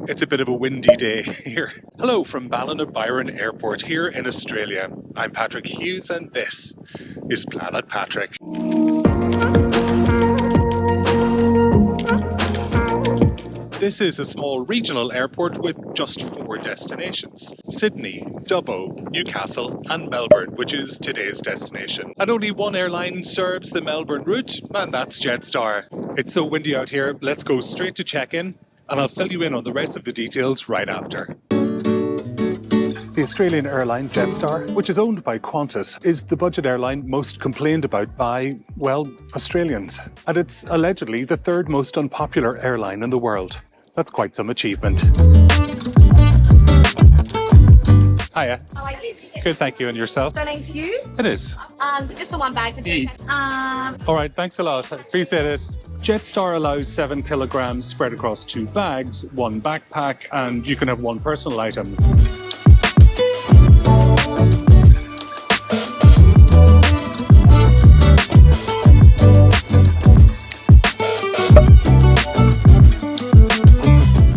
It's a bit of a windy day here. Hello from Ballina Byron Airport here in Australia. I'm Patrick Hughes and this is Planet Patrick. This is a small regional airport with just 4 destinations: Sydney, Dubbo, Newcastle and Melbourne, which is today's destination. And only one airline serves the Melbourne route, and that's Jetstar. It's so windy out here, let's go straight to check-in, and I'll fill you in on the rest of the details right after. The Australian airline Jetstar, which is owned by Qantas, is the budget airline most complained about by, well, Australians. And it's allegedly the 3rd most unpopular airline in the world. That's quite some achievement. Hiya. How are you? Good, thank you. And yourself? My name's Hughes. It is. Just the one bag for 2 seconds. All right, thanks a lot. Appreciate it. Jetstar allows 7 kilograms spread across 2 bags, 1 backpack, and you can have 1 personal item.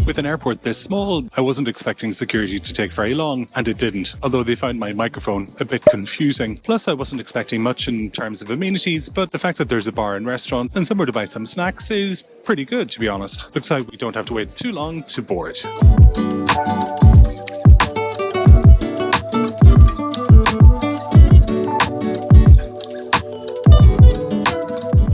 With an airport this small, I wasn't expecting security to take very long, and it didn't, although they found my microphone a bit confusing. Plus, I wasn't expecting much in terms of amenities, but the fact that there's a bar and restaurant and somewhere to buy some snacks is pretty good, to be honest. Looks like we don't have to wait too long to board.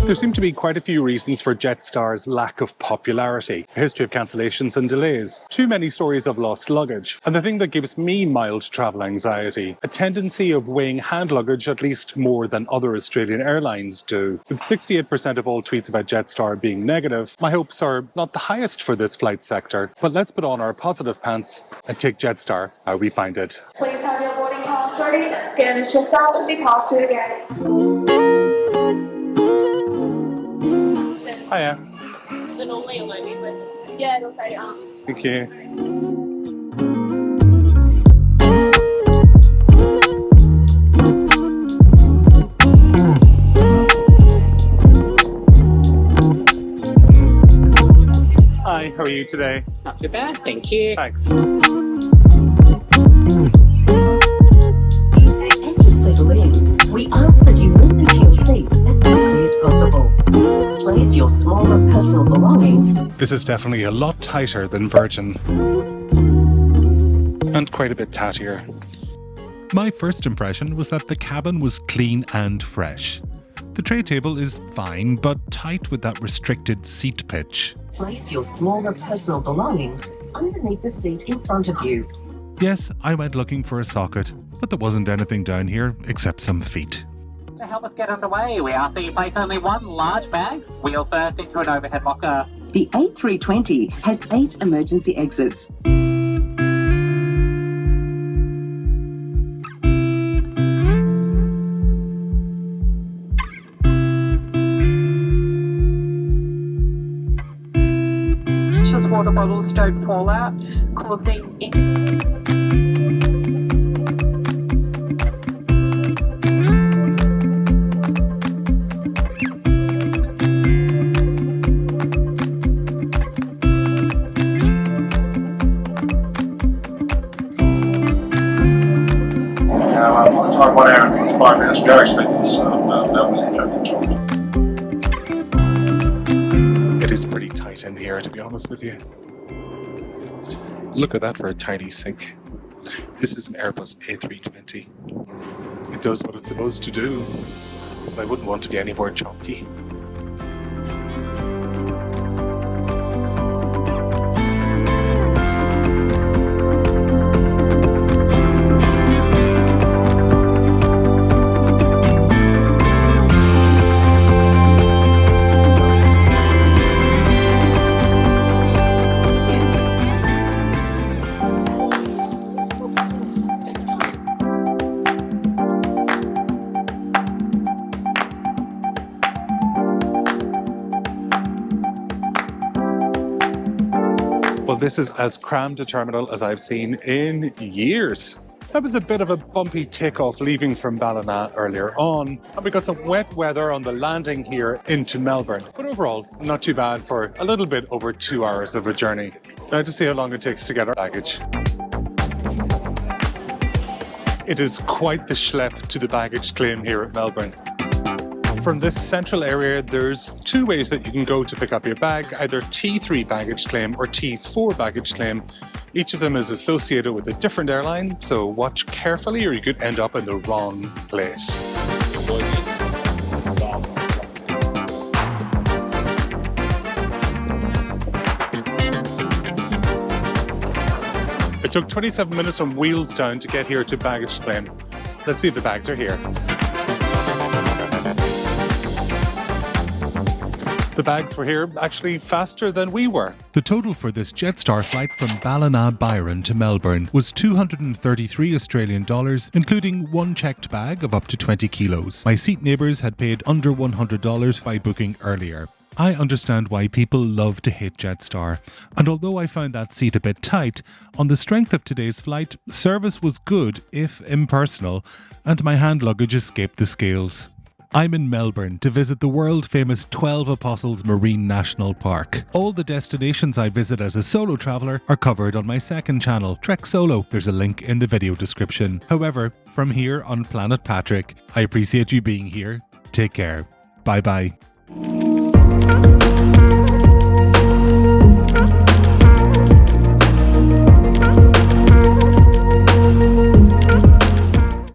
There seem to be quite a few reasons for Jetstar's lack of popularity. A history of cancellations and delays, too many stories of lost luggage, and the thing that gives me mild travel anxiety, a tendency of weighing hand luggage at least more than other Australian airlines do. With 68% of all tweets about Jetstar being negative, my hopes are not the highest for this flight sector. But let's put on our positive pants and take Jetstar how we find it. Please have your boarding pass ready and scan this yourself as you pass through the gate. Hiya. The normally you'll only with. Yeah, it'll say Thank you. Hi, how are you today? Not too bad, thank you. Thanks. As you settle in, we ask that you move into your seat as quickly as possible. Place your smaller personal belongings. This is definitely a lot tighter than Virgin. And quite a bit tattier. My first impression was that the cabin was clean and fresh. The tray table is fine, but tight with that restricted seat pitch. Place your smaller personal belongings underneath the seat in front of you. Yes, I went looking for a socket, but there wasn't anything down here except some feet. To help us get underway, we ask that you place only 1 large bag, wheel first into an overhead locker. The A320 has 8 emergency exits. Water bottles don't fall out, causing Time 1 hour and 5 minutes ago, expecting some trouble. It is pretty tight in here, to be honest with you. Look at that for a tiny sink. This is an Airbus A320. It does what it's supposed to do. I wouldn't want to be any more chunky. Well, this is as crammed a terminal as I've seen in years. That was a bit of a bumpy takeoff leaving from Ballina earlier on, and we got some wet weather on the landing here into Melbourne. But overall, not too bad for a little bit over 2 hours of a journey. Now to see how long it takes to get our baggage. It is quite the schlep to the baggage claim here at Melbourne. From this central area, there's 2 ways that you can go to pick up your bag, either T3 baggage claim or T4 baggage claim. Each of them is associated with a different airline, so watch carefully or you could end up in the wrong place. It took 27 minutes from Wheelstown to get here to baggage claim. Let's see if the bags are here. The bags were here actually faster than we were. The total for this Jetstar flight from Ballina Byron to Melbourne was $233 Australian, including 1 checked bag of up to 20 kilos. My seat neighbours had paid under $100 by booking earlier. I understand why people love to hate Jetstar, and although I found that seat a bit tight, on the strength of today's flight, service was good, if impersonal, and my hand luggage escaped the scales. I'm in Melbourne to visit the world-famous 12 Apostles Marine National Park. All the destinations I visit as a solo traveller are covered on my second channel, Trek Solo. There's a link in the video description. However, from here on Planet Patrick, I appreciate you being here. Take care. Bye-bye.